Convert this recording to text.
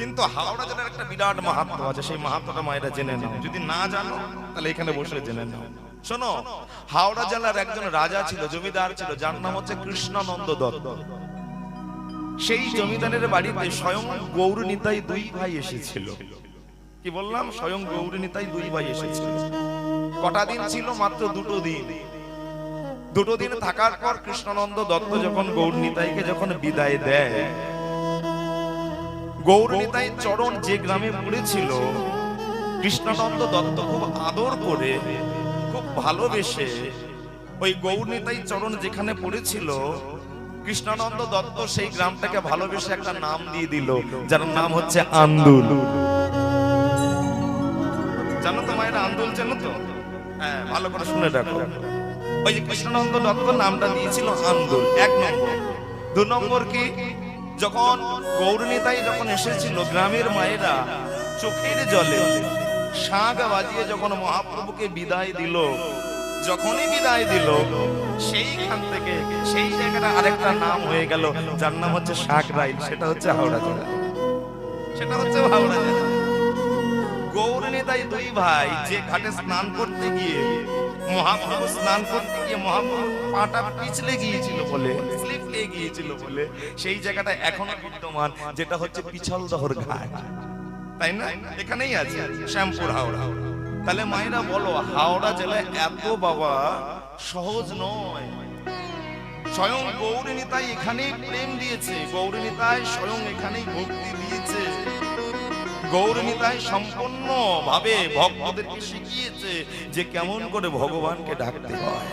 কিন্তু হাওড়া জেলার একটা বিরাট মাহাত্ম্য আছে, সেই মাহাত্ম্যটা মায়েরা জেনে নাও। যদি না জানো তাহলে এখানে বসে জেনে নাও। শোনো, হাওড়া জেলার একজন রাজা ছিল, জমিদার ছিল, যার নাম হচ্ছে কৃষ্ণানন্দ দত্ত। সেই জমিদারের বাড়িতে স্বয়ং গৌর নিতাই দুই ভাই এসেছিল। কি বললাম? স্বয়ং গৌর নিতাই দুই ভাই এসেছিল। কটা দিন ছিল? মাত্র দুটো দিন। দুটো দিন থাকার পর কৃষ্ণানন্দ দত্ত যখন গৌর নিতাইকে যখন বিদায় দেয়, গৌর নিতাই চরণ যে গ্রামে পড়েছিল, কৃষ্ণানন্দ দত্ত খুব আদর করে, খুব ভালোবেসে ওই গৌর নিতাই চরণ যেখানে পড়েছিল, কৃষ্ণানন্দ দত্ত সেই গ্রামটাকে ভালোবেসে একটা নাম দিয়ে দিল, যার নাম হচ্ছে আন্দুল। জানো তো মায়েরা আন্দুল? জানো তো? হ্যাঁ, ভালো করে শুনে রাখো। ওই যে কৃষ্ণানন্দ দত্ত নামটা দিয়েছিল আন্দুল, এক নম্বর। দু নম্বর কি, যখন গৌর নিতাই যখন এসেছিল, গ্রামের মায়েরা চোখের জলে শাঁখ বাজিয়ে যখন মহাপ্রভুকে বিদায় দিল, যখনই বিদায় দিল, সেইখান থেকে সেই জায়গাটা আরেকটা নাম হয়ে গেল, যার নাম হচ্ছে সাঁকরাইল। সেটা হচ্ছে হাওড়া জেলা। সেটা হচ্ছে হাওড়া জেলা। গৌর নিতাই দুই ভাই যে ঘাটে স্নান করতে গিয়ে, মহাপ্রভু স্নান করতে গিয়ে মহাপ্রভু পাটা পিছলে গিয়েছিল বলে, স্লিপ লেগে গিয়েছিল বলে, সেই জায়গাটা এখনো বিদ্যমান, যেটা হচ্ছে পিছলদহর ঘাট। তাই না? এখানেই আছে, শ্যামপুর হাওড়া। তাহলে মায়েরা বলো, হাওড়া জেলা এত বাবা সহজ নয়। স্বয়ং গৌর নিতাই এখানেই প্রেম দিয়েছে, গৌর নিতাই স্বয়ং এখানেই ভক্তি দিয়েছে, গৌর নিতাই সম্পূর্ণ ভাবে ভক্তদেরকে শিখিয়েছে যে কেমন করে ভগবানকে ডাকতে হয়।